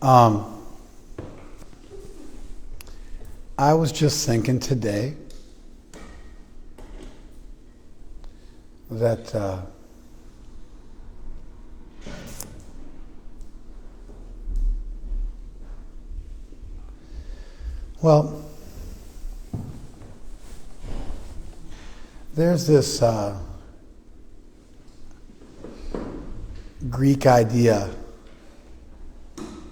Um, I was just thinking today that well, there's this Greek idea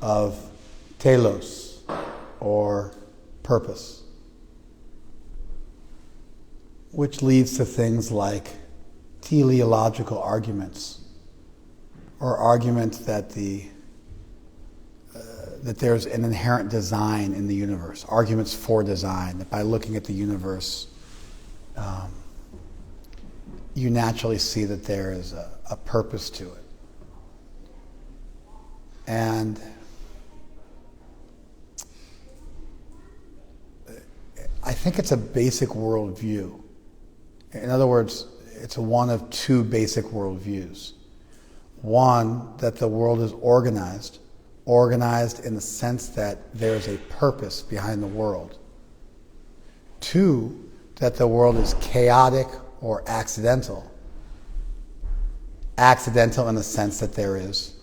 of telos, or purpose, which leads to things like teleological arguments, or arguments that that there's an inherent design in the universe, arguments for design, that by looking at the universe, you naturally see that there is a purpose to it. And I think it's a basic worldview. In other words, it's one of two basic worldviews. One, that the world is organized in the sense that there's a purpose behind the world. Two, that the world is chaotic or accidental. Accidental in the sense that there is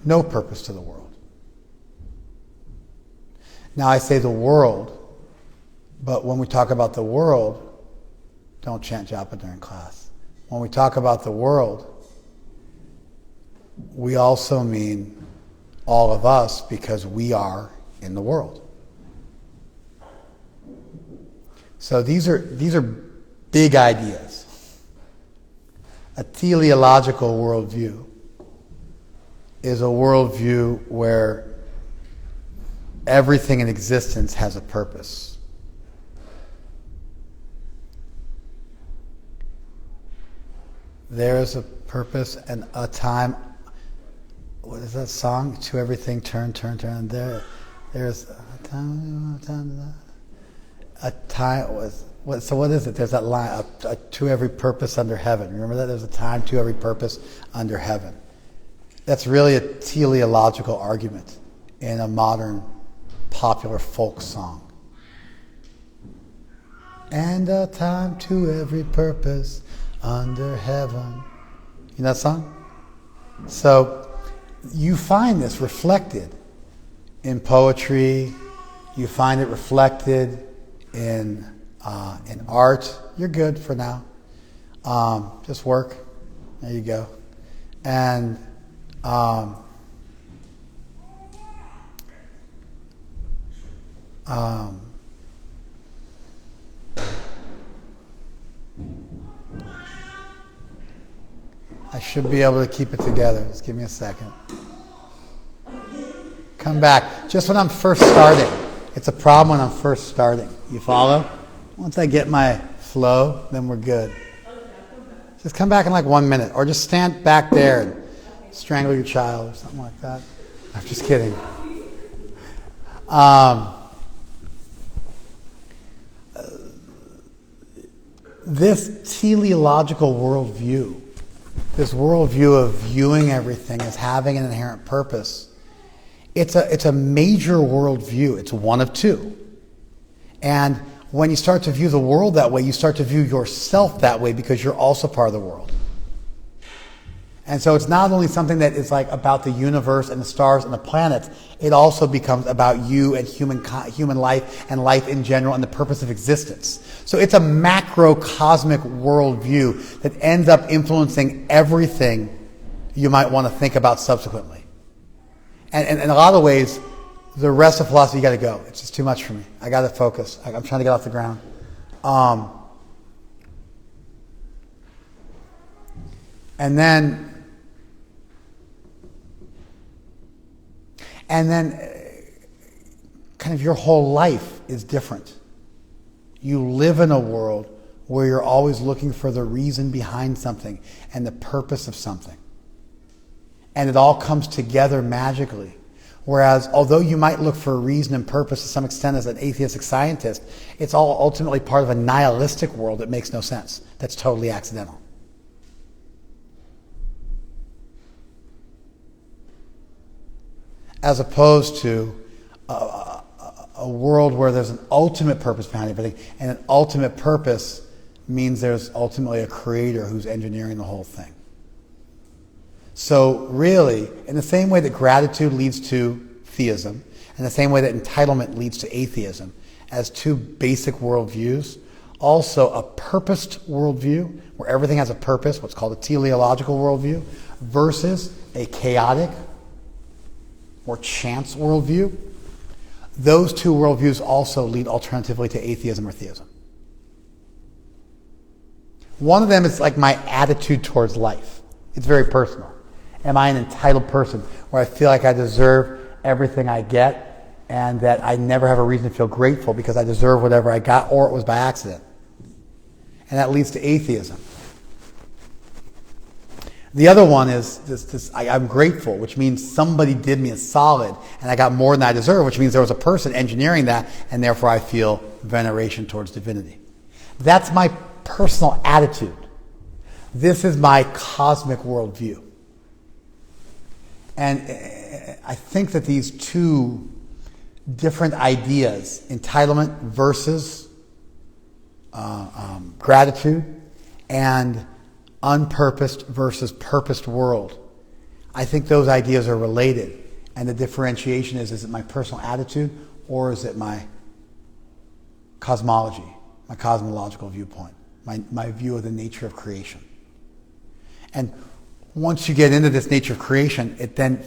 no purpose to the world. Now I say the world, but when we talk about the world, don't chant japa during class. When we talk about the world, we also mean all of us, because we are in the world. So these are big ideas. A teleological worldview is a worldview where everything in existence has a purpose. There is a purpose and a time. What is that song? To everything, turn. There's a time. So what is it? There's that line, to every purpose under heaven. Remember that? There's a time to every purpose under heaven. That's really a teleological argument in a modern popular folk song. And a time to every purpose under heaven. You know that song? So you find this reflected in poetry. You find it reflected in art. You're good for now. Just work. There you go. And I should be able to keep it together. Just give me a second. Come back. Just when I'm first starting. It's a problem when I'm first starting. You follow? Once I get my flow, then we're good. Just come back in like 1 minute. Or just stand back there and strangle your child or something like that. I'm just kidding. This teleological worldview, this worldview of viewing everything as having an inherent purpose, it's a major worldview. It's one of two. And when you start to view the world that way, you start to view yourself that way, because you're also part of the world. And so it's not only something that is like about the universe and the stars and the planets, it also becomes about you and human life and life in general and the purpose of existence. So it's a macrocosmic worldview that ends up influencing everything you might want to think about subsequently. And in a lot of ways, the rest of philosophy, you got to go. It's just too much for me. I got to focus. I'm trying to get off the ground. And then kind of your whole life is different. You live in a world where you're always looking for the reason behind something and the purpose of something. And it all comes together magically. Whereas, although you might look for a reason and purpose to some extent as an atheistic scientist, it's all ultimately part of a nihilistic world that makes no sense. That's totally accidental. as opposed to a world where there's an ultimate purpose behind everything, and an ultimate purpose means there's ultimately a creator who's engineering the whole thing. So really, in the same way that gratitude leads to theism, and the same way that entitlement leads to atheism, as two basic worldviews, also a purposed worldview, where everything has a purpose, what's called a teleological worldview, versus a chaotic or chance worldview. Those two worldviews also lead alternatively to atheism or theism. One of them is like my attitude towards life. It's very personal. Am I an entitled person where I feel like I deserve everything I get and that I never have a reason to feel grateful because I deserve whatever I got or it was by accident? And that leads to atheism. The other one is I'm grateful, which means somebody did me a solid and I got more than I deserve, which means there was a person engineering that, and therefore I feel veneration towards divinity. That's my personal attitude. This is my cosmic worldview. And I think that these two different ideas, entitlement versus gratitude, and unpurposed versus purposed world, I think those ideas are related. And the differentiation is it my personal attitude or is it my cosmology, my cosmological viewpoint, my view of the nature of creation? And once you get into this nature of creation, it then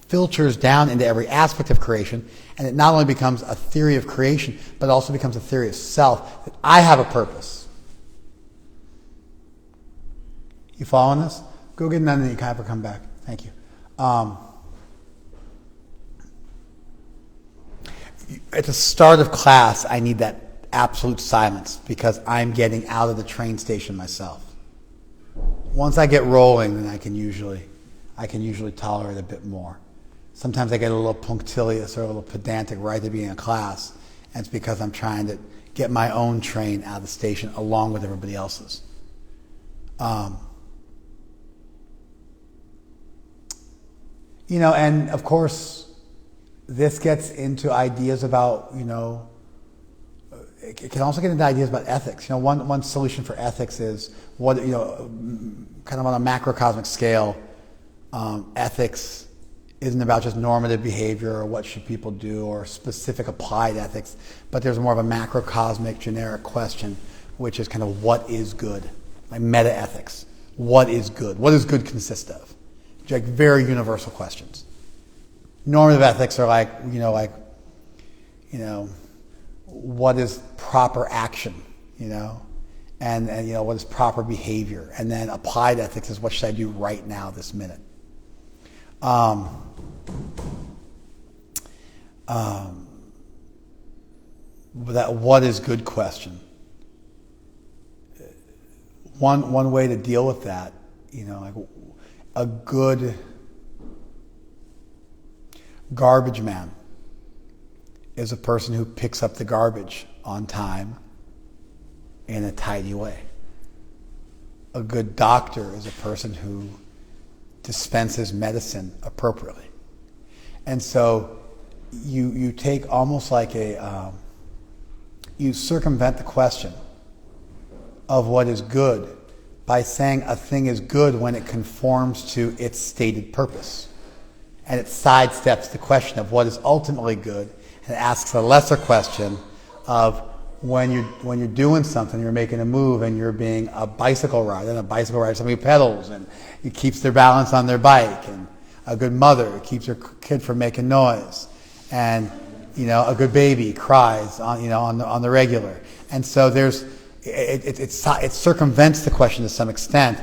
filters down into every aspect of creation, and it not only becomes a theory of creation, but also becomes a theory of self, that I have a purpose. You following this? Go get none and you can come back. Thank you. At the start of class, I need that absolute silence because I'm getting out of the train station myself. Once I get rolling, then I can usually tolerate a bit more. Sometimes I get a little punctilious or a little pedantic right at the beginning of class, and it's because I'm trying to get my own train out of the station along with everybody else's. And of course, this gets into ideas about, it can also get into ideas about ethics. One solution for ethics is kind of on a macrocosmic scale, ethics isn't about just normative behavior or what should people do or specific applied ethics, but there's more of a macrocosmic generic question, which is kind of what is good, like meta-ethics. What is good? What does good consist of? Like very universal questions. Normative ethics are like, what is proper action, and what is proper behavior, and then applied ethics is what should I do right now, this minute. That what is good question. One way to deal with that, a good garbage man is a person who picks up the garbage on time in a tidy way. A good doctor is a person who dispenses medicine appropriately. And so you take almost like you circumvent the question of what is good by saying a thing is good when it conforms to its stated purpose. And it sidesteps the question of what is ultimately good and asks a lesser question of when you're doing something, you're making a move and you're being a bicycle rider, and a bicycle rider, somebody pedals and it keeps their balance on their bike, and a good mother keeps her kid from making noise, and a good baby cries on the regular. And so it circumvents the question to some extent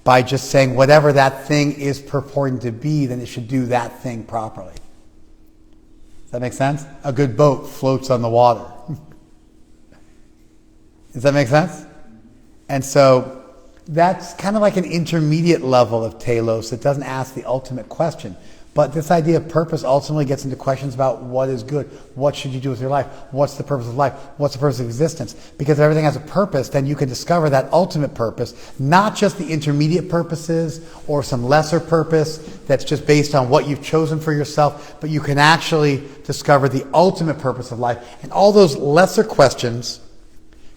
by just saying whatever that thing is purporting to be, then it should do that thing properly. Does that make sense? A good boat floats on the water. Does that make sense? And so that's kind of like an intermediate level of telos that doesn't ask the ultimate question, But this idea of purpose ultimately gets into questions about what is good. What should you do with your life? What's the purpose of life? What's the purpose of existence? Because if everything has a purpose, then you can discover that ultimate purpose, not just the intermediate purposes or some lesser purpose that's just based on what you've chosen for yourself, but you can actually discover the ultimate purpose of life. And all those lesser questions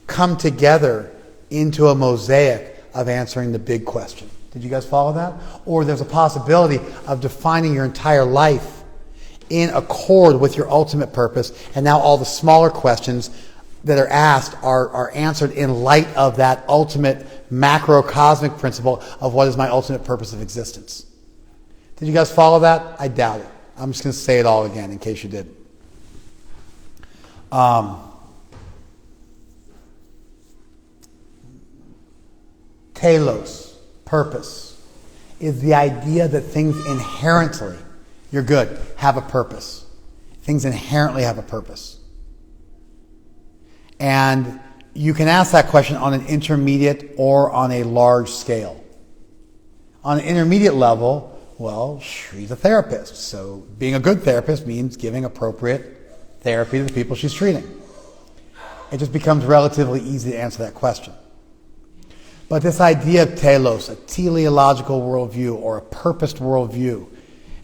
come together into a mosaic of answering the big question. Did you guys follow that? Or there's a possibility of defining your entire life in accord with your ultimate purpose, and now all the smaller questions that are asked are answered in light of that ultimate macrocosmic principle of what is my ultimate purpose of existence. Did you guys follow that? I doubt it. I'm just going to say it all again in case you did. Telos. Purpose is the idea that things inherently, you're good, have a purpose. Things inherently have a purpose. And you can ask that question on an intermediate or on a large scale. On an intermediate level, well, she's a therapist. So being a good therapist means giving appropriate therapy to the people she's treating. It just becomes relatively easy to answer that question. But this idea of telos, a teleological worldview or a purposed worldview,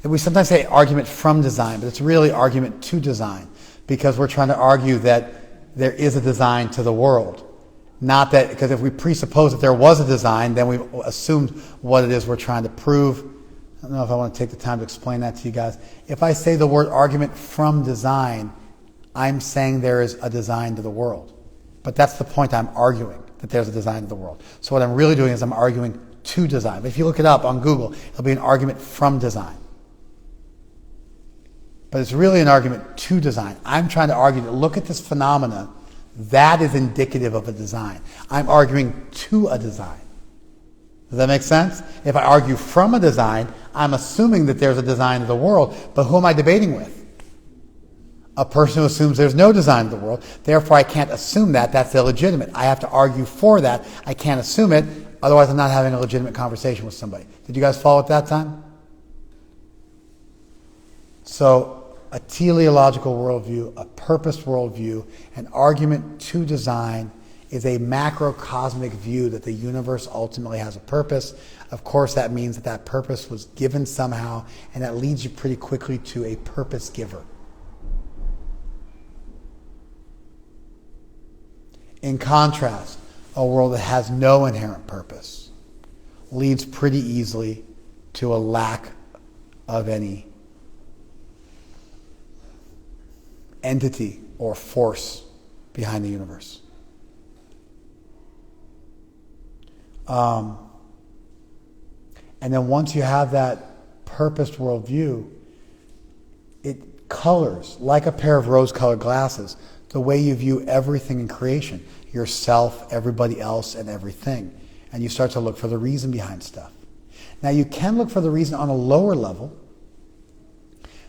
and we sometimes say argument from design, but it's really argument to design, because we're trying to argue that there is a design to the world. Not that, because if we presuppose that there was a design, then we've assumed what it is we're trying to prove. I don't know if I want to take the time to explain that to you guys. If I say the word argument from design, I'm saying there is a design to the world. But that's the point I'm arguing, that there's a design to the world. So what I'm really doing is I'm arguing to design. But if you look it up on Google, it'll be an argument from design. But it's really an argument to design. I'm trying to argue that look at this phenomena, that is indicative of a design. I'm arguing to a design. Does that make sense? If I argue from a design, I'm assuming that there's a design to the world, but who am I debating with? A person who assumes there's no design of the world. Therefore, I can't assume that. That's illegitimate. I have to argue for that. I can't assume it. Otherwise, I'm not having a legitimate conversation with somebody. Did you guys follow at that time? So, a teleological worldview, a purposed worldview, an argument to design is a macrocosmic view that the universe ultimately has a purpose. Of course, that means that that purpose was given somehow, and that leads you pretty quickly to a purpose giver. In contrast, a world that has no inherent purpose leads pretty easily to a lack of any entity or force behind the universe. And then once you have that purposed worldview, it colors, like a pair of rose-colored glasses, the way you view everything in creation, yourself, everybody else, and everything. And you start to look for the reason behind stuff. Now, you can look for the reason on a lower level,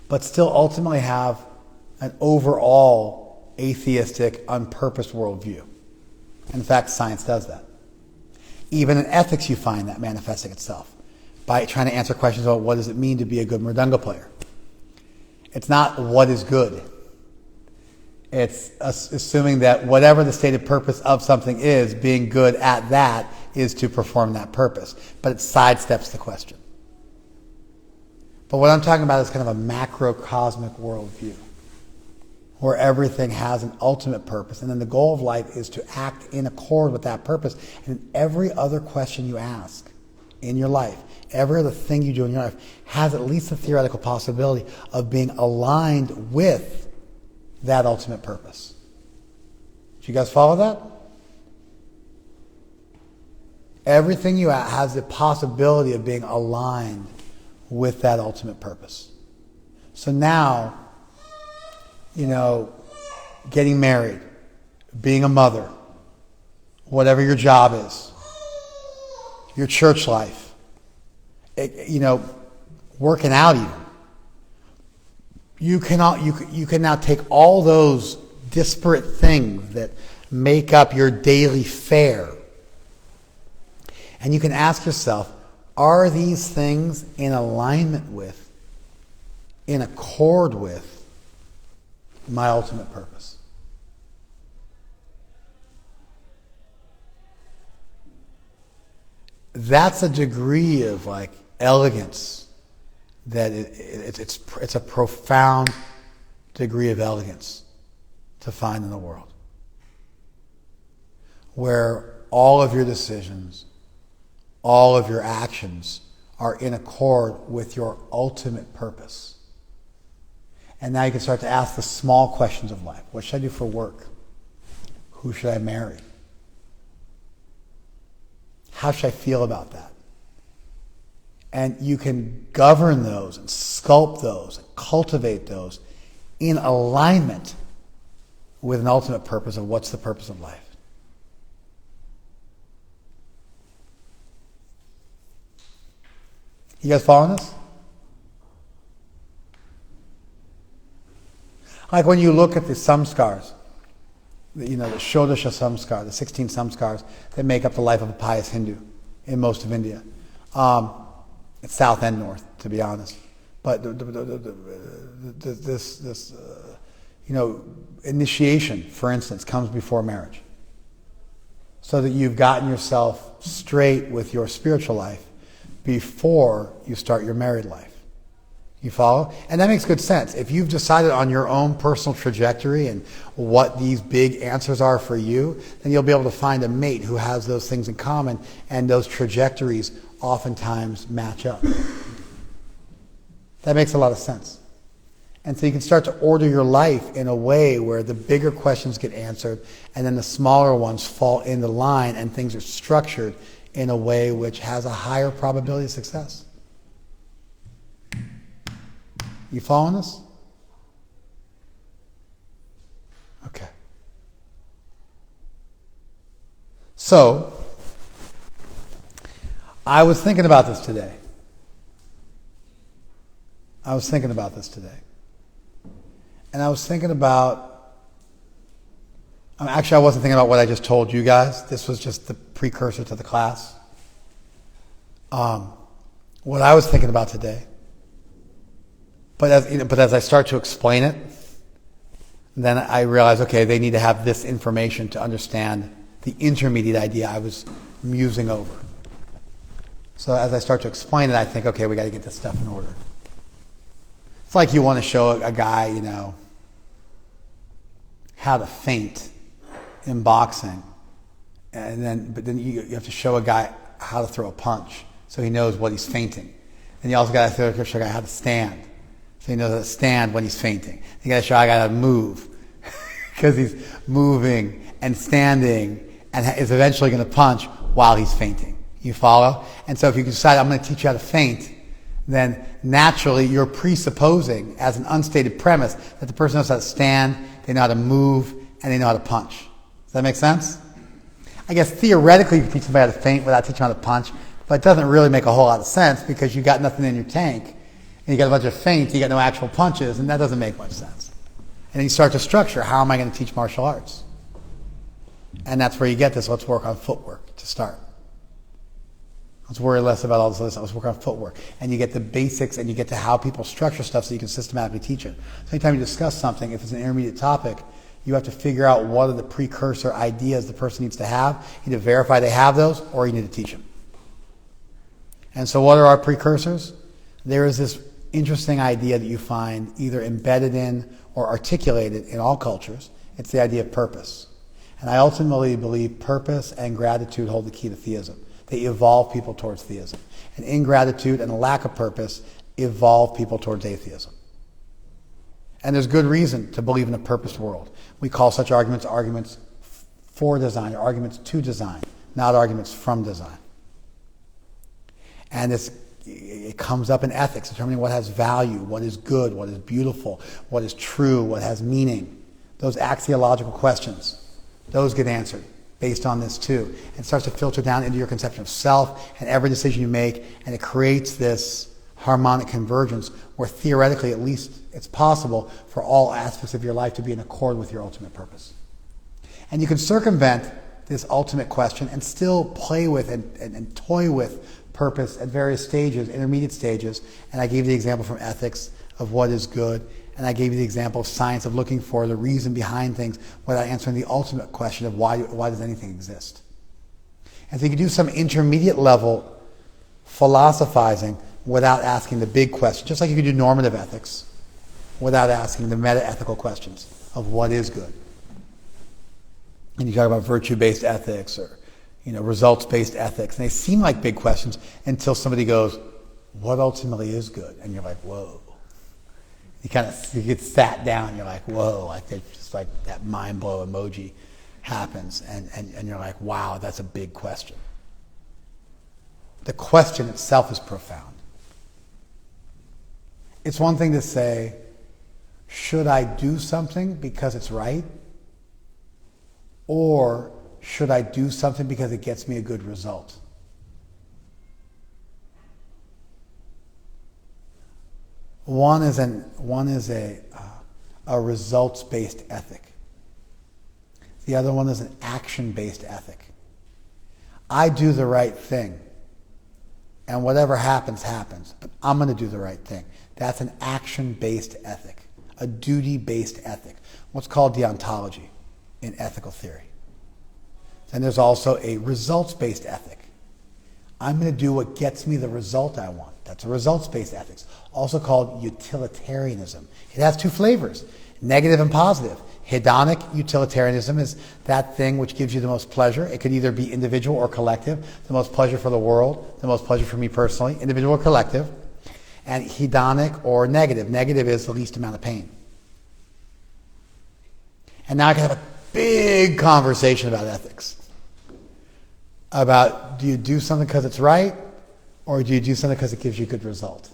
but still ultimately have an overall atheistic, unpurposed worldview. In fact, science does that. Even in ethics, you find that manifesting itself by trying to answer questions about what does it mean to be a good mridanga player. It's not what is good. It's assuming that whatever the stated purpose of something is, being good at that is to perform that purpose. But it sidesteps the question. But what I'm talking about is kind of a macrocosmic worldview, where everything has an ultimate purpose. And then the goal of life is to act in accord with that purpose. And every other question you ask in your life, every other thing you do in your life, has at least a theoretical possibility of being aligned with that ultimate purpose. Do you guys follow that? Everything you ask has the possibility of being aligned with that ultimate purpose. So now, getting married, being a mother, whatever your job is, your church life, working out even. You can now take all those disparate things that make up your daily fare, and you can ask yourself, are these things in alignment with in accord with my ultimate purpose. That's a degree of like elegance that it's a profound degree of elegance to find in the world, where all of your decisions, all of your actions are in accord with your ultimate purpose. And now you can start to ask the small questions of life. What should I do for work? Who should I marry? How should I feel about that? And you can govern those and sculpt those and cultivate those in alignment with an ultimate purpose of what's the purpose of life. You guys following this? Like when you look at the samskars, the Shodasha samskar, the 16 samskars that make up the life of a pious Hindu in most of India. It's south and north, to be honest. But this initiation, for instance, comes before marriage, so that you've gotten yourself straight with your spiritual life before you start your married life. You follow? And that makes good sense. If you've decided on your own personal trajectory and what these big answers are for you, then you'll be able to find a mate who has those things in common, and those trajectories oftentimes match up. That makes a lot of sense. And so you can start to order your life in a way where the bigger questions get answered and then the smaller ones fall into line, and things are structured in a way which has a higher probability of success. You following this? Okay. So, I was thinking about this today. And I was thinking about, actually I wasn't thinking about what I just told you guys. This was just the precursor to the class. What I was thinking about today, but as I start to explain it, then I realize, okay, they need to have this information to understand the intermediate idea I was musing over. So as I start to explain it, I think, okay, we got to get this stuff in order. It's like you want to show a guy, how to feint in boxing, but then you have to show a guy how to throw a punch so he knows what he's feinting. And you also got to show a guy how to stand so he knows how to stand when he's feinting. You got to show a guy how to move because he's moving and standing and is eventually going to punch while he's feinting. You follow? And so if you decide, I'm going to teach you how to feint, then naturally you're presupposing as an unstated premise that the person knows how to stand, they know how to move, and they know how to punch. Does that make sense? I guess theoretically you can teach somebody how to feint without teaching how to punch, but it doesn't really make a whole lot of sense because you got nothing in your tank, and you got a bunch of feints, you got no actual punches, and that doesn't make much sense. And then you start to structure, how am I going to teach martial arts? And that's where you get this, let's work on footwork to start. Let's worry less about all this other stuff. Let's work on footwork. And you get the basics, and you get to how people structure stuff so you can systematically teach it. So anytime you discuss something, if it's an intermediate topic, you have to figure out what are the precursor ideas the person needs to have. You need to verify they have those, or you need to teach them. And so what are our precursors? There is this interesting idea that you find either embedded in or articulated in all cultures. It's the idea of purpose. And I ultimately believe purpose and gratitude hold the key to theism. They evolve people towards theism. And ingratitude and a lack of purpose evolve people towards atheism. And there's good reason to believe in a purposed world. We call such arguments arguments for design, or arguments to design, not arguments from design. And it comes up in ethics, determining what has value, what is good, what is beautiful, what is true, what has meaning. Those axiological questions, those get answered based on this too. It starts to filter down into your conception of self and every decision you make, and it creates this harmonic convergence where theoretically at least it's possible for all aspects of your life to be in accord with your ultimate purpose. And you can circumvent this ultimate question and still play with and toy with purpose at various stages, intermediate stages. And I gave the example from ethics of what is good. And I gave you the example of science, of looking for the reason behind things without answering the ultimate question of why does anything exist. And so you can do some intermediate level philosophizing without asking the big question, just like you can do normative ethics without asking the meta-ethical questions of what is good. And you talk about virtue-based ethics or results-based ethics, and they seem like big questions until somebody goes, what ultimately is good? And you're like, whoa. You get sat down, you're like, whoa, like just like that mind blow emoji happens, and you're like, wow, that's a big question. The question itself is profound. It's one thing to say, should I do something because it's right? Or should I do something because it gets me a good result? One is a results-based ethic. The other one is an action-based ethic. I do the right thing, and whatever happens, happens, but I'm going to do the right thing. That's an action-based ethic, a duty-based ethic, what's called deontology in ethical theory. And there's also a results-based ethic. I'm going to do what gets me the result I want. That's a results-based ethics, also called utilitarianism. It has two flavors, negative and positive. Hedonic utilitarianism is that thing which gives you the most pleasure. It could either be individual or collective. The most pleasure for the world, the most pleasure for me personally, individual or collective. And hedonic or negative. Negative is the least amount of pain. And now I can have a big conversation about ethics. About, do you do something because it's right, or do you do something because it gives you a good result?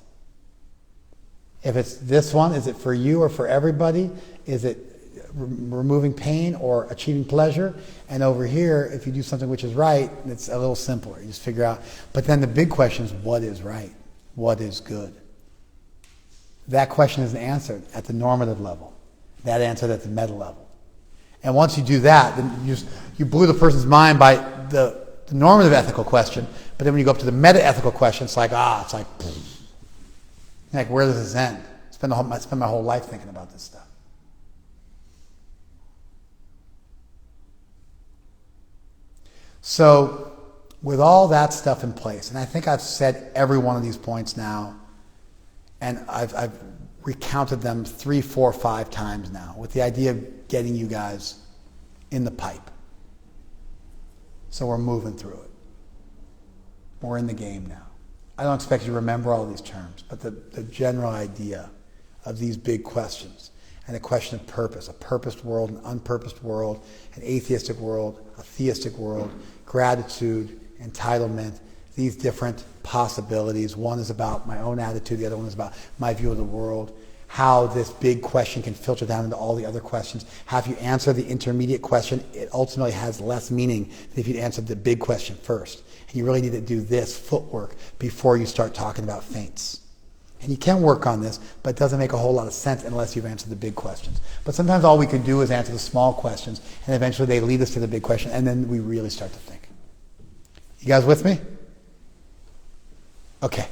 If it's this one, is it for you or for everybody? Is it removing pain or achieving pleasure? And over here, if you do something which is right, it's a little simpler. You just figure out. But then the big question is, what is right? What is good? That question isn't answered at the normative level. That answered at the meta level. And once you do that, then you blew the person's mind by the normative ethical question. But then when you go up to the meta-ethical question, it's like, where does this end? I spend my whole life thinking about this stuff. So, with all that stuff in place, and I think I've said every one of these points now, and I've recounted them 3, 4, 5 times now, with the idea of getting you guys in the pipe. So we're moving through it. We're in the game now. I don't expect you to remember all these terms, but the general idea of these big questions, and the question of purpose, a purposed world, an unpurposed world, an atheistic world, a theistic world, gratitude, entitlement, these different possibilities. One is about my own attitude, the other one is about my view of the world, how this big question can filter down into all the other questions. How if you answer the intermediate question, it ultimately has less meaning than if you answered the big question first. And you really need to do this footwork before you start talking about feints. And you can work on this, but it doesn't make a whole lot of sense unless you've answered the big questions. But sometimes all we can do is answer the small questions, and eventually they lead us to the big question, and then we really start to think. You guys with me? Okay.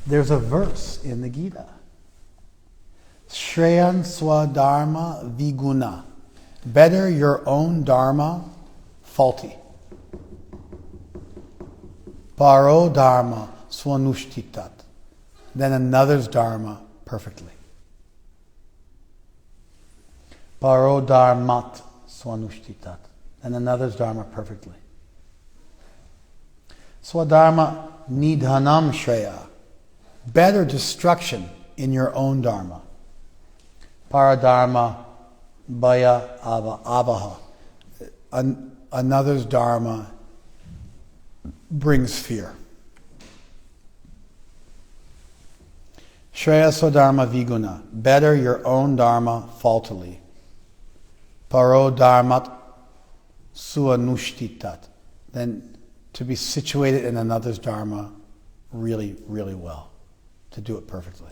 There's a verse in the Gita. Shreyan swadharma viguna. Better your own dharma faulty. Paro dharma swanushtitat. Then another's dharma perfectly. Paro dharmat swanushtitat. And another's dharma perfectly. Swadharma nidhanam shreya. Better destruction in your own dharma. Paradharma bhaya avaha. Another's dharma brings fear. Shreya swadharma viguna. Better your own dharma faultily. Paro dharmat suanushtitat. Then to be situated in another's dharma really, really well. To do it perfectly.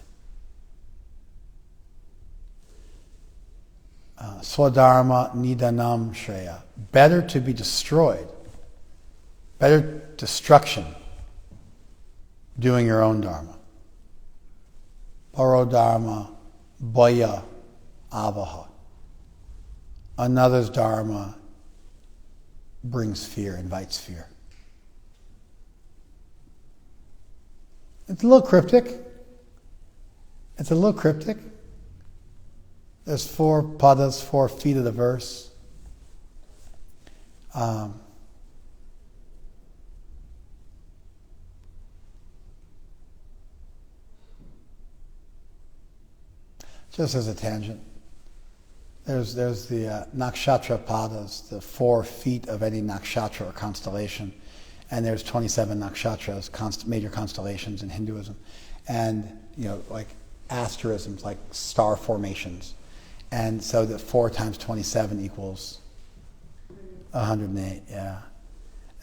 Swadharma nidanam shreya. Better to be destroyed. Better destruction doing your own dharma. Parodharma, Bhaya, Avaha. Another's dharma brings fear, invites fear. It's a little cryptic. There's 4 padas, 4 feet of the verse. Just as a tangent, there's the nakshatra padas, the 4 feet of any nakshatra or constellation, and there's 27 nakshatras, major constellations in Hinduism, and like asterisms, like star formations, and so that 4 times 27 equals 108. Yeah,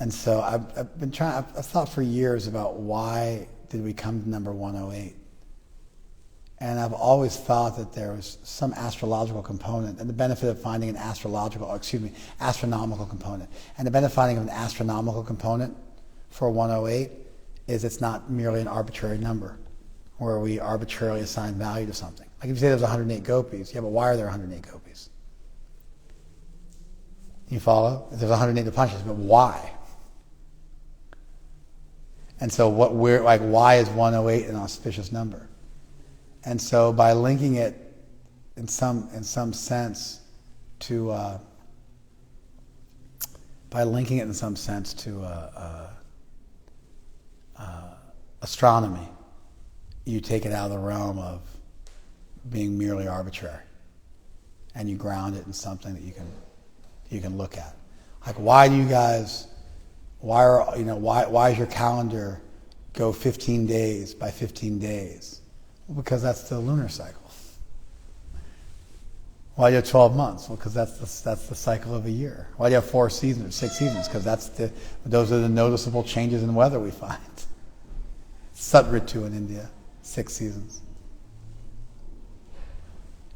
and so I've thought for years about why did we come to number 108. And I've always thought that there was some astrological component, and the benefit of finding an astronomical component. And the benefit of finding an astronomical component for 108 is it's not merely an arbitrary number, where we arbitrarily assign value to something. Like if you say there's 108 gopis, yeah, but why are there 108 gopis? You follow? If there's 108 Upanishads, but why? And so why is 108 an auspicious number? And so by linking it in some sense to astronomy, you take it out of the realm of being merely arbitrary, and you ground it in something that you can look at. Like, why does your calendar go 15 days by 15 days? Well, because that's the lunar cycle. Why do you have 12 months? Well, because that's the cycle of a year. Why do you have 4 seasons or 6 seasons? Because those are the noticeable changes in weather we find. Satritu in India, 6 seasons.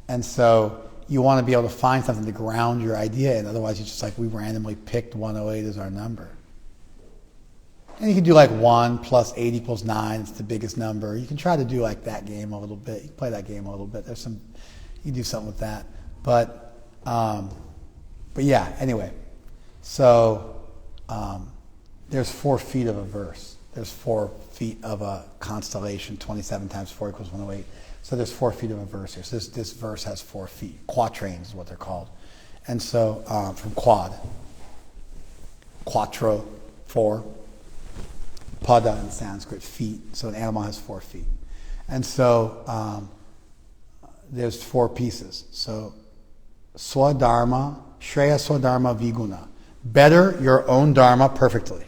And so you want to be able to find something to ground your idea in. Otherwise, it's just like we randomly picked 108 as our number. And you can do like 1 plus 8 equals 9. It's the biggest number. You can try to do like that game a little bit. You can play that game a little bit. You can do something with that. But yeah, anyway. So there's 4 feet of a verse. There's 4 feet of a constellation. 27 times 4 equals 108. So there's 4 feet of a verse here. So this verse has 4 feet. Quatrains is what they're called. And so from quad. Quattro, 4. Pada in Sanskrit, feet. So an animal has 4 feet. And so there's 4 pieces. So swadharma, shreya swadharma viguna. Better your own dharma perfectly.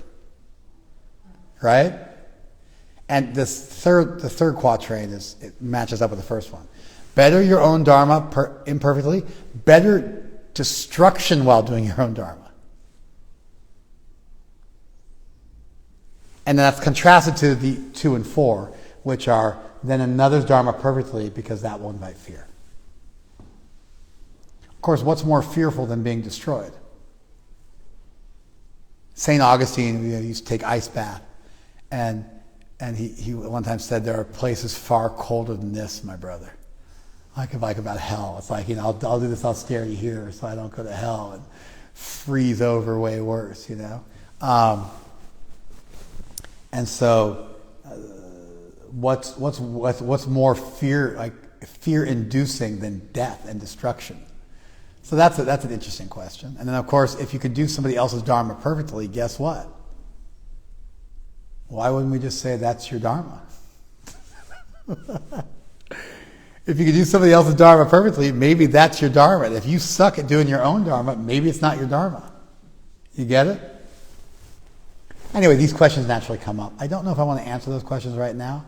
Right? And the third quatrain it matches up with the first one. Better your own dharma imperfectly. Better destruction while doing your own dharma. And that's contrasted to the 2 and 4, which are then another's dharma perfectly, because that will invite fear. Of course, what's more fearful than being destroyed? St. Augustine used to take ice bath, and he one time said, there are places far colder than this, my brother. Like about hell. It's like, I'll do this austerity here so I don't go to hell and freeze over way worse, And so, what's more fear-inducing than death and destruction? So that's an interesting question. And then, of course, if you could do somebody else's dharma perfectly, guess what? Why wouldn't we just say that's your dharma? If you could do somebody else's dharma perfectly, maybe that's your dharma. And if you suck at doing your own dharma, maybe it's not your dharma. You get it? Anyway, these questions naturally come up. I don't know if I want to answer those questions right now.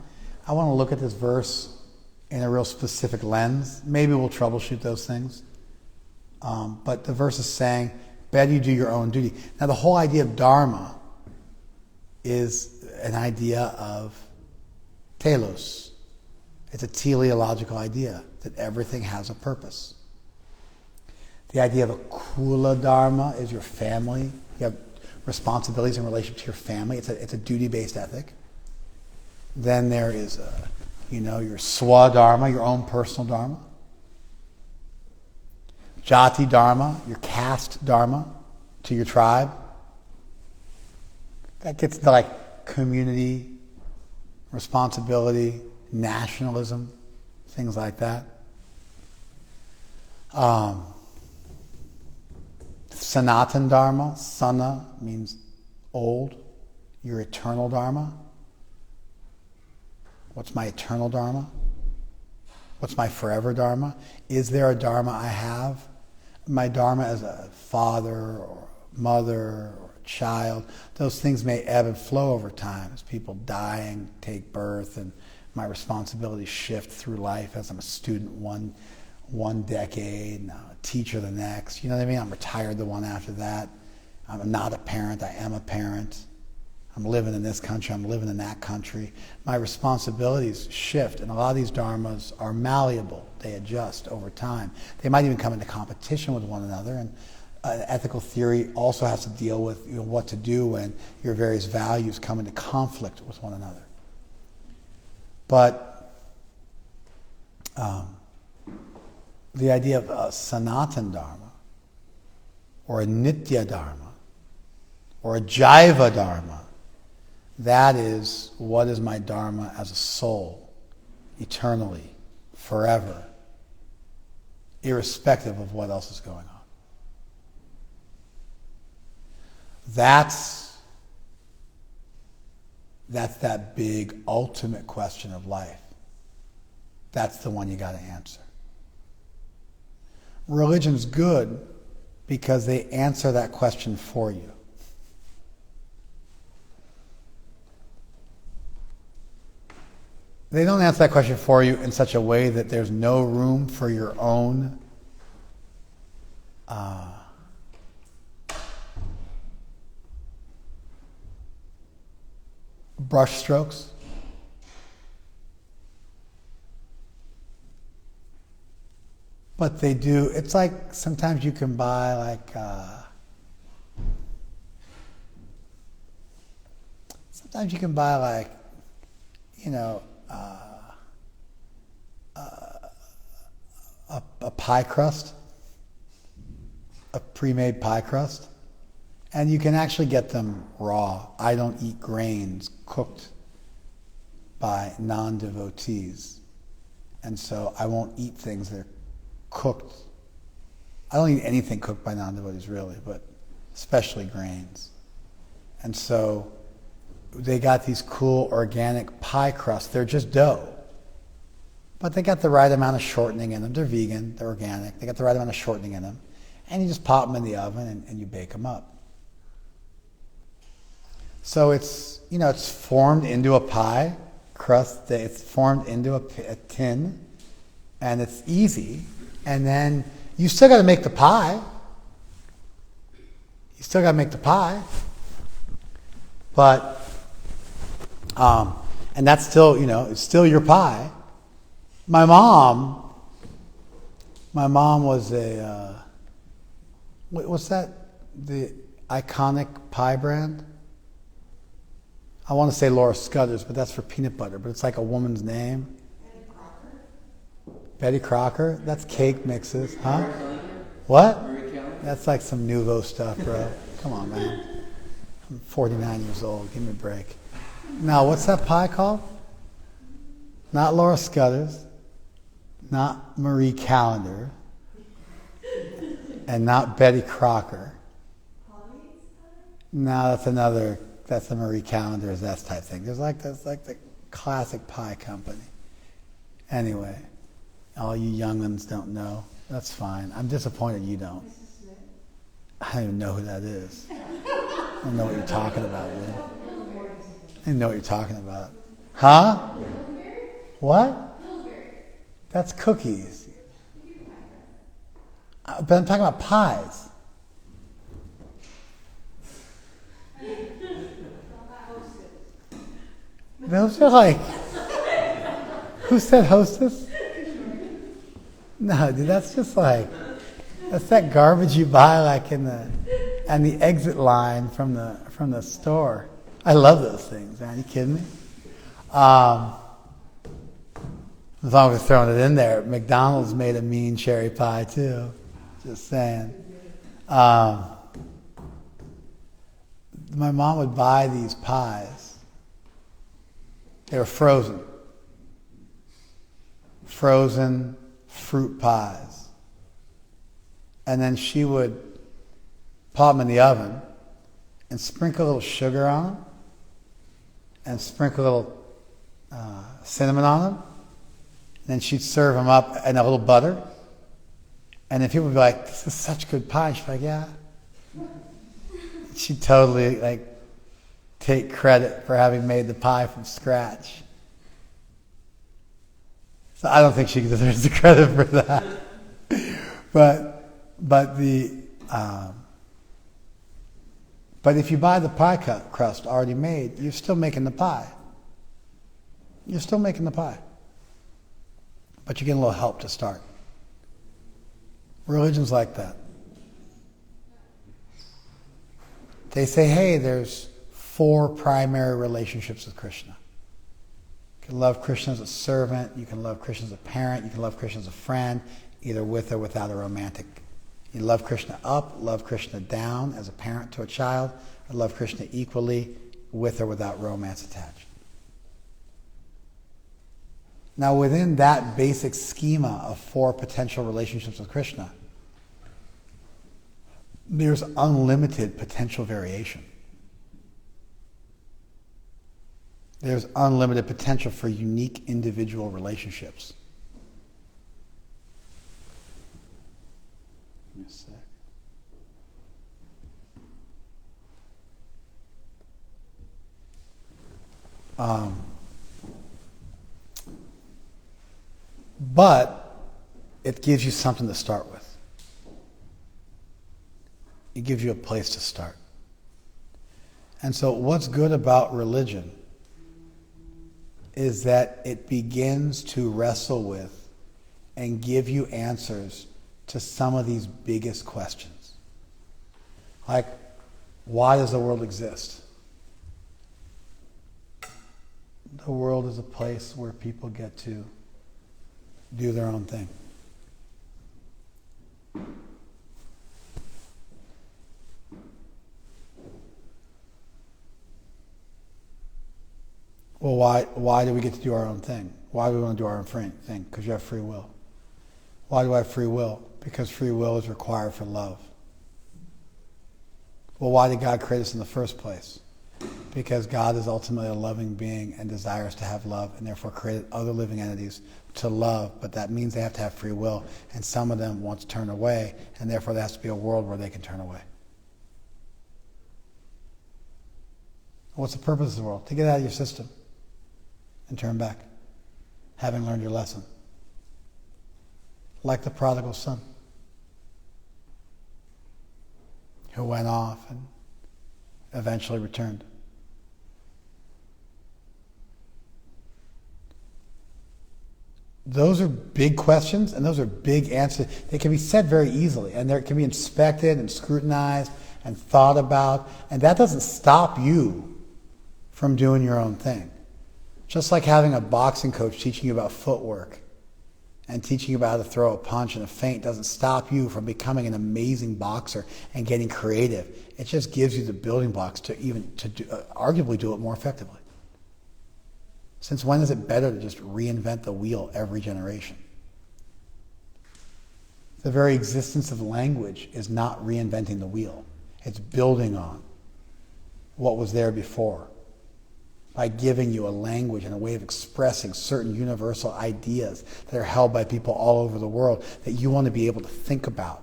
I want to look at this verse in a real specific lens. Maybe we'll troubleshoot those things. But the verse is saying, better you do your own duty. Now, the whole idea of dharma is an idea of telos. It's a teleological idea that everything has a purpose. The idea of a kula dharma is your family. You have responsibilities in relation to your family. It's a duty-based ethic. Then there is Your swadharma, your own personal dharma. Jati dharma, your caste dharma to your tribe. That gets into like community, responsibility, nationalism, things like that. Sanatan dharma, sana means old, your eternal dharma. What's my eternal dharma? What's my forever dharma? Is there a dharma I have? My dharma as a father or mother or child, those things may ebb and flow over time as people die and take birth, and my responsibilities shift through life as I'm a student one decade, and I'm a teacher the next. You know what I mean? I'm retired the one after that. I'm not a parent, I am a parent. I'm living in this country, I'm living in that country. My responsibilities shift, and a lot of these dharmas are malleable. They adjust over time. They might even come into competition with one another, and ethical theory also has to deal with what to do when your various values come into conflict with one another. But the idea of a Sanatan Dharma, or a Nitya Dharma, or a Jaiva Dharma, that is, what is my Dharma as a soul, eternally, forever, irrespective of what else is going on. That's that big ultimate question of life. That's the one you got to answer. Religion's good because they answer that question for you. They don't answer that question for you in such a way that there's no room for your own brush strokes. But they do. It's like sometimes you can buy like a pie crust, a pre-made pie crust, and you can actually get them raw. I don't eat grains cooked by non-devotees, and so I won't eat things that are cooked. I don't eat anything cooked by non-devotees really, but especially grains. And so they got these cool organic pie crusts. They're just dough. But they got the right amount of shortening in them. They're vegan, they're organic. They got the right amount of shortening in them. And you just pop them in the oven and you bake them up. So it's formed into a pie crust. It's formed into a tin. And it's easy. And then you still got to make the pie. But, and that's still, it's still your pie. My mom was what's that? The iconic pie brand? I want to say Laura Scudder's, but that's for peanut butter. But it's like a woman's name. Betty Crocker? That's cake mixes, huh? What? That's like some nouveau stuff, bro. Come on, man. I'm 49 years old. Give me a break. Now, what's that pie called? Not Laura Scudder's, not Marie Callender, and not Betty Crocker. No, that's the Marie Callender's, that type thing. There's like the classic pie company. Anyway, all you young ones don't know. That's fine. I'm disappointed you don't. I don't even know who that is. I don't know what you're talking about, man. I don't know what you're talking about. Huh? What? That's cookies. But I'm talking about pies. Those are like... Who said Hostess? No, dude, that's just like... That's that garbage you buy like in the exit line from the store. I love those things, man. Are you kidding me? As long as we're throwing it in there, McDonald's made a mean cherry pie too. Just saying. My mom would buy these pies. They were frozen. Frozen fruit pies. And then she would pop them in the oven and sprinkle a little sugar on them and sprinkle a little cinnamon on them. And then she'd serve them up and a little butter. And then people would be like, this is such good pie. She'd be like, yeah. She'd totally take credit for having made the pie from scratch. So I don't think she deserves the credit for that. But if you buy the pie crust already made, you're still making the pie. You're still making the pie. But you're getting a little help to start. Religion's like that. They say, hey, there's 4 primary relationships with Krishna. You can love Krishna as a servant, you can love Krishna as a parent, you can love Krishna as a friend, either with or without a romantic. You love Krishna up, love Krishna down as a parent to a child, or love Krishna equally with or without romance attached. Now within that basic schema of 4 potential relationships with Krishna, there's unlimited potential variation. There's unlimited potential for unique individual relationships. Give me a sec. But it gives you something to start with. It gives you a place to start. And so what's good about religion is that it begins to wrestle with and give you answers to some of these biggest questions. Like, why does the world exist? The world is a place where people get to do their own thing. Well, why do we get to do our own thing? Why do we want to do our own thing? Because you have free will. Why do I have free will? Because free will is required for love. Well, why did God create us in the first place? Because God is ultimately a loving being and desires to have love, and therefore created other living entities to love, but that means they have to have free will, and some of them want to turn away, and therefore there has to be a world where they can turn away. What's the purpose of the world? To get out of your system and turn back, having learned your lesson. Like the prodigal son, who went off and eventually returned. Those are big questions, and those are big answers. They can be said very easily, and they can be inspected and scrutinized and thought about, and that doesn't stop you from doing your own thing. Just like having a boxing coach teaching you about footwork and teaching you about how to throw a punch and a feint doesn't stop you from becoming an amazing boxer and getting creative. It just gives you the building blocks to arguably do it more effectively. Since when is it better to just reinvent the wheel every generation? The very existence of language is not reinventing the wheel. It's building on what was there before by giving you a language and a way of expressing certain universal ideas that are held by people all over the world that you want to be able to think about.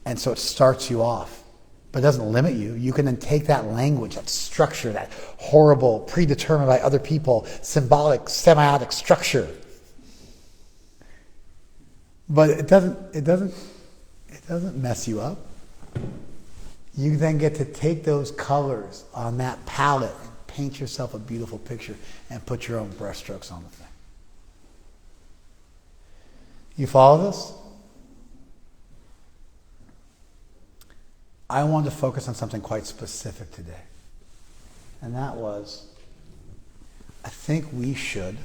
And so it starts you off, but it doesn't limit you. You can then take that language, that structure, that horrible, predetermined by other people, symbolic, semiotic structure. But it doesn't mess you up. You then get to take those colors on that palette and paint yourself a beautiful picture and put your own brushstrokes on the thing. You follow this? I wanted to focus on something quite specific today. And that was, I think we should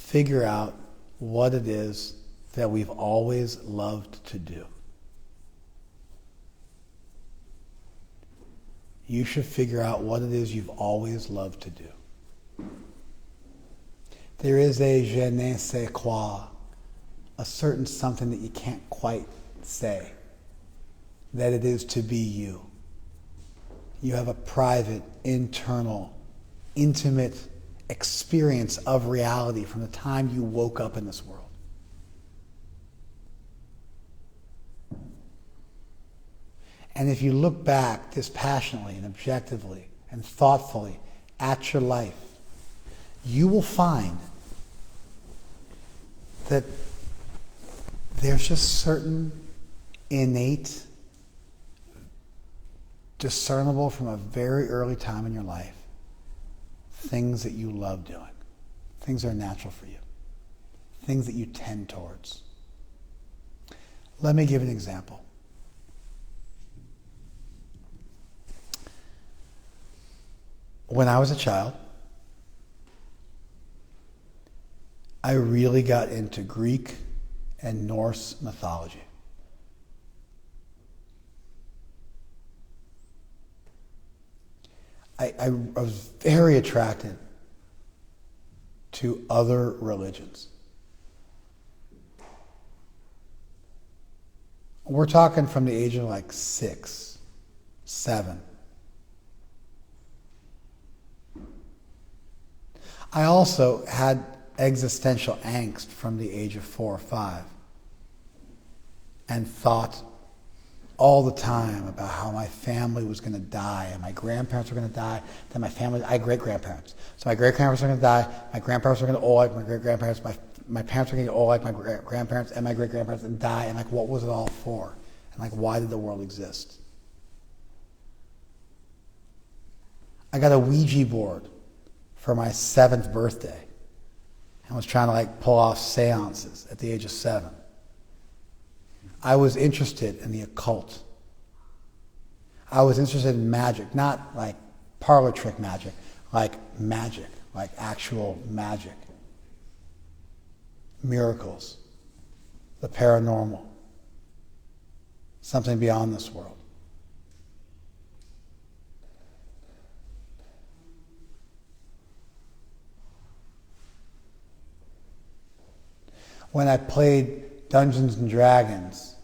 figure out what it is that we've always loved to do. You should figure out what it is you've always loved to do. There is a je ne sais quoi, a certain something that you can't quite say, that it is to be you. You have a private, internal, intimate experience of reality from the time you woke up in this world. And if you look back dispassionately and objectively and thoughtfully at your life, you will find that there's just certain innate, discernible from a very early time in your life, things that you love doing, things that are natural for you, things that you tend towards. Let me give an example. When I was a child, I really got into Greek and Norse mythology. I was very attracted to other religions. We're talking from the age of like 6, 7. I also had existential angst from the age of 4 or 5 and thought all the time about how my family was going to die and my grandparents were going to die, then my family, I had great-grandparents. So my great-grandparents were going to die, my grandparents were going to old like my great-grandparents, my parents were going to get old like my grandparents and my great-grandparents and die, and like what was it all for? And like why did the world exist? I got a Ouija board for my 7th birthday and was trying to like pull off seances at the age of 7. I was interested in the occult. I was interested in magic, not like parlor trick magic, like actual magic. Miracles, the paranormal, something beyond this world. When I played Dungeons and Dragons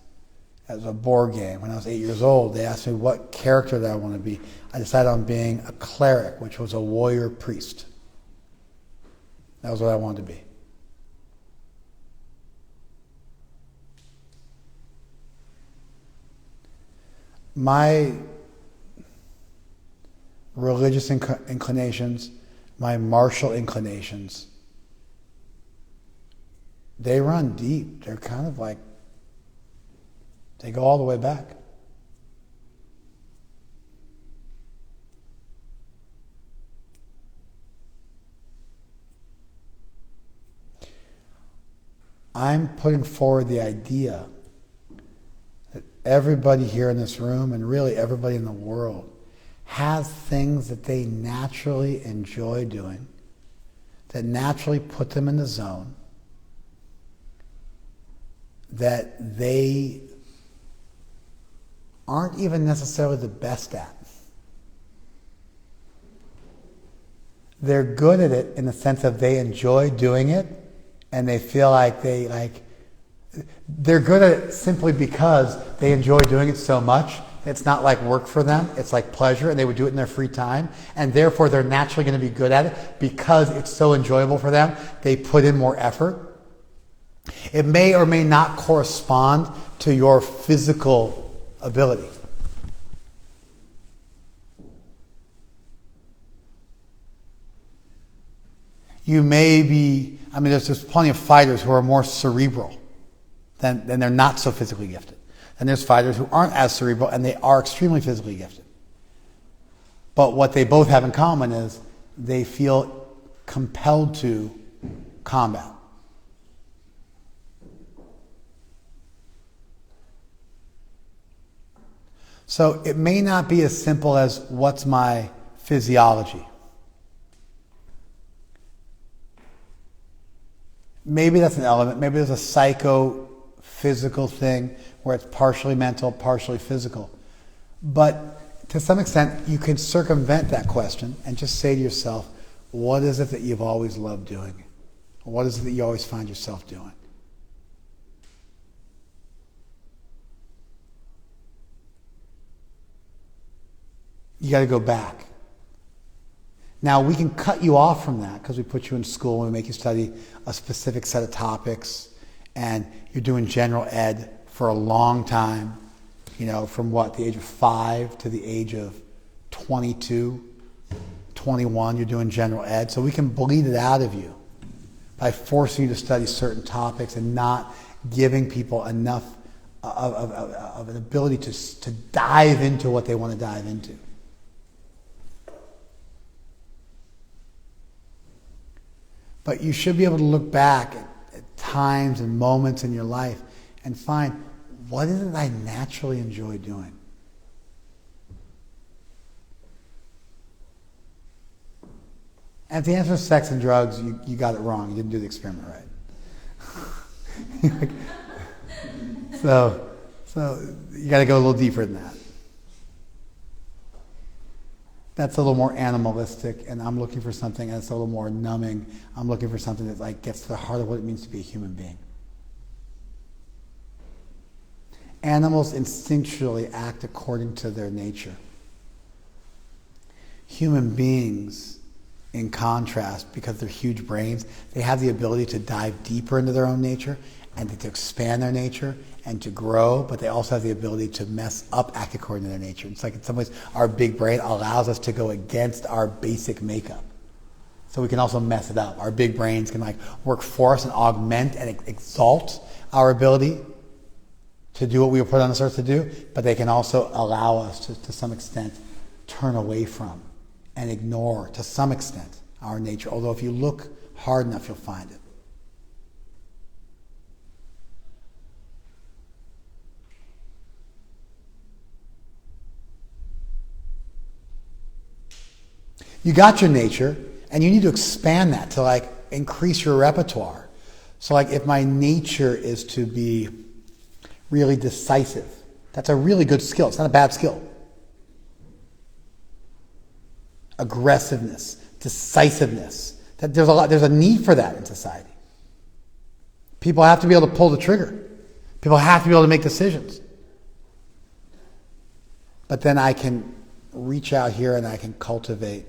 as a board game when I was 8 years old, they asked me what character that I want to be. I decided on being a cleric, which was a warrior priest. That was what I wanted to be. My religious inclinations, my martial inclinations, they run deep. They're kind of like, they go all the way back. I'm putting forward the idea that everybody here in this room and really everybody in the world has things that they naturally enjoy doing, that naturally put them in the zone, that they aren't even necessarily the best at. They're good at it in the sense of they enjoy doing it and they feel like they're good at it simply because they enjoy doing it so much. It's not like work for them. It's like pleasure, and they would do it in their free time. And therefore, they're naturally going to be good at it because it's so enjoyable for them. They put in more effort. It may or may not correspond to your physical ability. You may be, there's plenty of fighters who are more cerebral than they're not so physically gifted. And there's fighters who aren't as cerebral and they are extremely physically gifted. But what they both have in common is they feel compelled to combat. So it may not be as simple as what's my physiology. Maybe that's an element. Maybe there's a psycho-physical thing where it's partially mental, partially physical. But to some extent, you can circumvent that question and just say to yourself, what is it that you've always loved doing? What is it that you always find yourself doing? You got to go back. Now, we can cut you off from that because we put you in school and we make you study a specific set of topics, and you're doing general ed for a long time, from the age of 5 to the age of 22, 21, you're doing general ed. So we can bleed it out of you by forcing you to study certain topics and not giving people enough of an ability to dive into what they want to dive into. But you should be able to look back at times and moments in your life and find, what is it I naturally enjoy doing? And if the answer is sex and drugs, you got it wrong. You didn't do the experiment right. So you got to go a little deeper than that. That's a little more animalistic, and I'm looking for something that's a little more numbing. I'm looking for something that gets to the heart of what it means to be a human being. Animals instinctually act according to their nature. Human beings, in contrast, because they're huge brains, they have the ability to dive deeper into their own nature and to expand their nature and to grow, but they also have the ability to mess up, act according to their nature. It's like in some ways our big brain allows us to go against our basic makeup. So we can also mess it up. Our big brains can work for us and augment and exalt our ability to do what we were put on this earth to do, but they can also allow us to some extent turn away from and ignore, to some extent, our nature. Although if you look hard enough, you'll find it. You got your nature, and you need to expand that to increase your repertoire. So if my nature is to be really decisive, that's a really good skill. It's not a bad skill. Aggressiveness, decisiveness. There's a need for that in society. People have to be able to pull the trigger. People have to be able to make decisions. But then I can reach out here and I can cultivate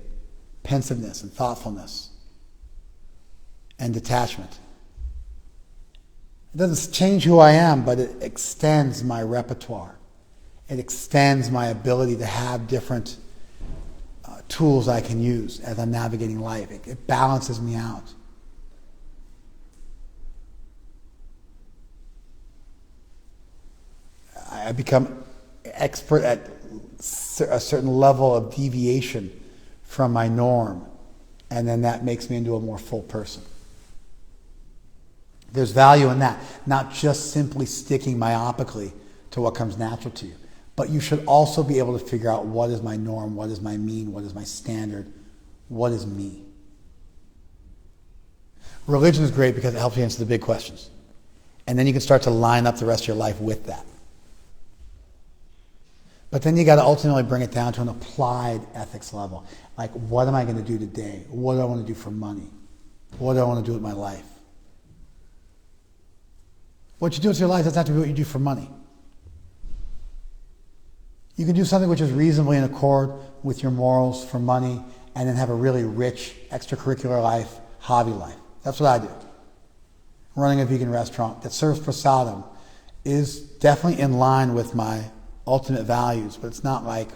pensiveness and thoughtfulness and detachment. It doesn't change who I am, but it extends my repertoire. It extends my ability to have different tools I can use as I'm navigating life. It balances me out. I become expert at a certain level of deviation from my norm, and then that makes me into a more full person. There's value in that, not just simply sticking myopically to what comes natural to you, but you should also be able to figure out what is my norm, what is my mean, what is my standard, what is me. Religion is great because it helps you answer the big questions, and then you can start to line up the rest of your life with that. But then you got to ultimately bring it down to an applied ethics level. What am I going to do today? What do I want to do for money? What do I want to do with my life? What you do with your life doesn't have to be what you do for money. You can do something which is reasonably in accord with your morals for money, and then have a really rich extracurricular life, hobby life. That's what I do. Running a vegan restaurant that serves prasadam is definitely in line with my ultimate values, but it's not like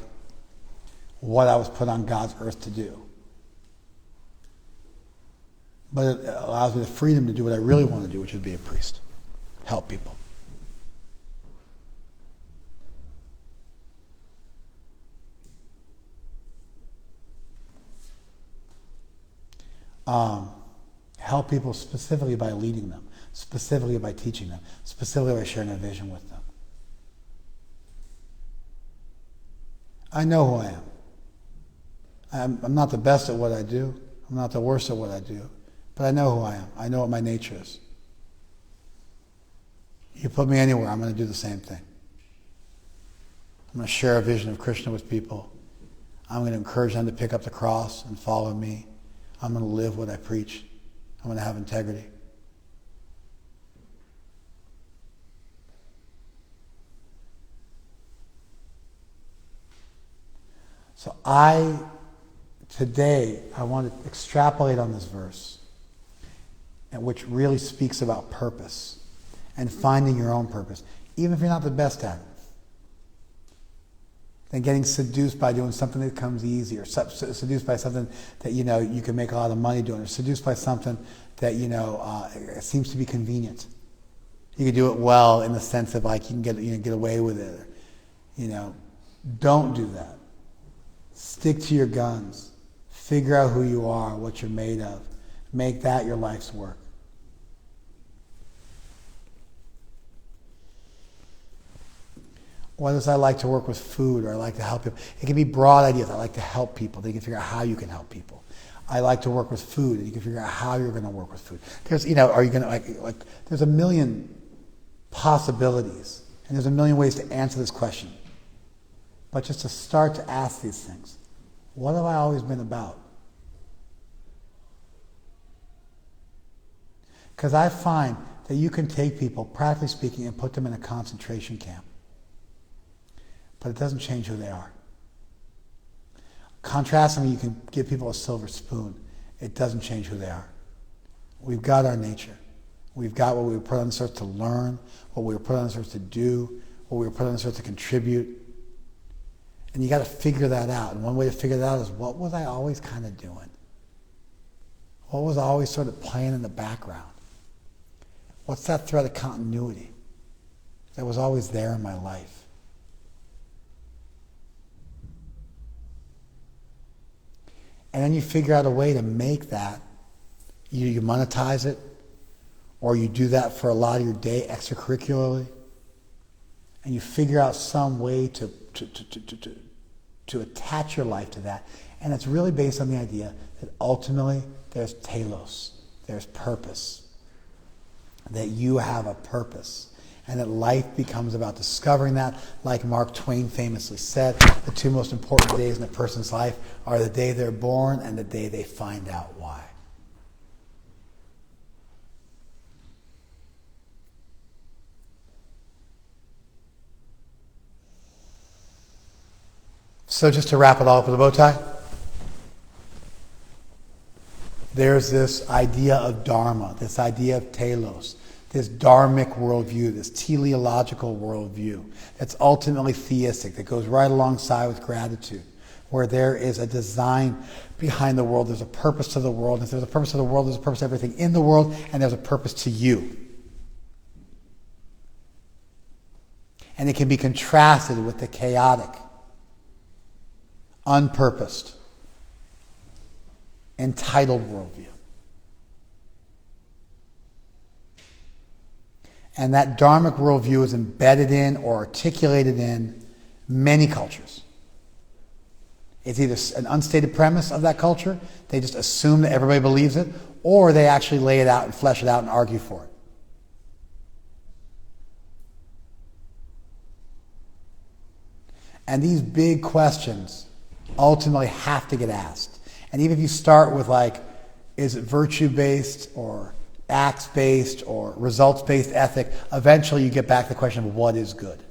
what I was put on God's earth to do. But it allows me the freedom to do what I really want to do, which is be a priest. Help people. Help people specifically by leading them, specifically by teaching them, specifically by sharing a vision with them. I know who I am. I'm not the best at what I do. I'm not the worst at what I do. But I know who I am. I know what my nature is. You put me anywhere, I'm going to do the same thing. I'm going to share a vision of Krishna with people. I'm going to encourage them to pick up the cross and follow me. I'm going to live what I preach. I'm going to have integrity. So today, I want to extrapolate on this verse, and which really speaks about purpose and finding your own purpose, even if you're not the best at it. Than getting seduced by doing something that comes easy, or seduced by something that you can make a lot of money doing, or seduced by something that seems to be convenient. You can do it well in the sense of like you can get away with it. Don't do that. Stick to your guns. Figure out who you are, what you're made of. Make that your life's work. Whether it's I like to work with food or I like to help people. It can be broad ideas. I like to help people. Then you can figure out how you can help people. I like to work with food, and you can figure out how you're going to work with food. Because, are you going to, there's a million possibilities, and there's a million ways to answer this question. But just to start to ask these things. What have I always been about? Because I find that you can take people, practically speaking, and put them in a concentration camp. But it doesn't change who they are. Contrastingly, you can give people a silver spoon. It doesn't change who they are. We've got our nature. We've got what we were put on this earth to learn, what we were put on this earth to do, what we were put on this earth to contribute. And you got to figure that out. And one way to figure that out is, what was I always kind of doing? What was always sort of playing in the background? What's that thread of continuity that was always there in my life? And then you figure out a way to make that. You monetize it, or you do that for a lot of your day extracurricularly, and you figure out some way to attach your life to that. And it's really based on the idea that ultimately there's telos, there's purpose, that you have a purpose. And that life becomes about discovering that. Like Mark Twain famously said, the two most important days in a person's life are the day they're born and the day they find out why. So just to wrap it all up with a bow tie, there's this idea of dharma, this idea of telos, this dharmic worldview, this teleological worldview that's ultimately theistic, that goes right alongside with gratitude, where there is a design behind the world, there's a purpose to the world, and if there's a purpose to the world, there's a purpose to everything in the world, and there's a purpose to you. And it can be contrasted with the chaotic, unpurposed, entitled worldview. And that dharmic worldview is embedded in or articulated in many cultures. It's either an unstated premise of that culture, they just assume that everybody believes it, or they actually lay it out and flesh it out and argue for it. And these big questions ultimately have to get asked. And even if you start with is it virtue-based or acts-based or results-based ethic, eventually you get back to the question of what is good.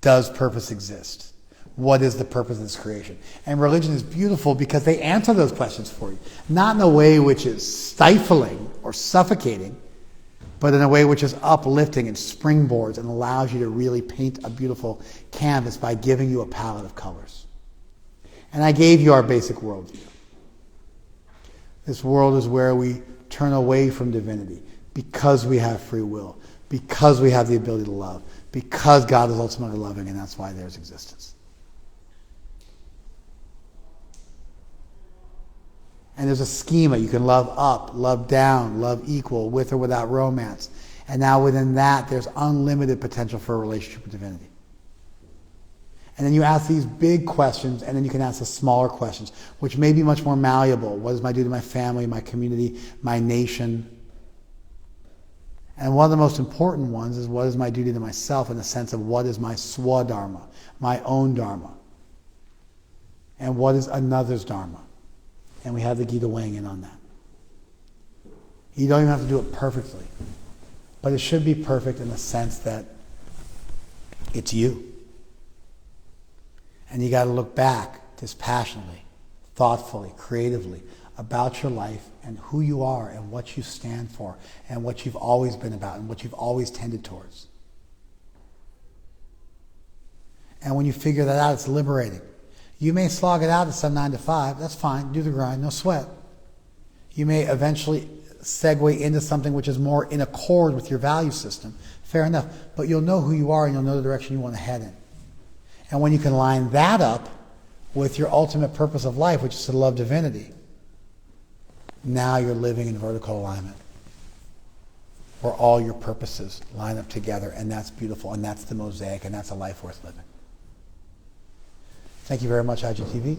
Does purpose exist? What is the purpose of this creation? And religion is beautiful because they answer those questions for you. Not in a way which is stifling or suffocating, but in a way which is uplifting and springboards and allows you to really paint a beautiful canvas by giving you a palette of colors. And I gave you our basic worldview. This world is where we turn away from divinity because we have free will, because we have the ability to love, because God is ultimately loving, and that's why there's existence. And there's a schema. You can love up, love down, love equal, with or without romance. And now within that, there's unlimited potential for a relationship with divinity. And then you ask these big questions, and then you can ask the smaller questions, which may be much more malleable. What does my do to my family, my community, my nation? And one of the most important ones is what is my duty to myself in the sense of what is my swadharma, my own dharma, and what is another's dharma. And we have the Gita weighing in on that. You don't even have to do it perfectly, but it should be perfect in the sense that it's you. And you got to look back dispassionately, thoughtfully, creatively about your life and who you are and what you stand for and what you've always been about and what you've always tended towards. And when you figure that out, it's liberating. You may slog it out at some 9 to 5. That's fine. Do the grind. No sweat. You may eventually segue into something which is more in accord with your value system. Fair enough. But you'll know who you are and you'll know the direction you want to head in. And when you can line that up with your ultimate purpose of life, which is to love divinity, now you're living in vertical alignment, where all your purposes line up together, and that's beautiful, and that's the mosaic, and that's a life worth living. Thank you very much, IGTV.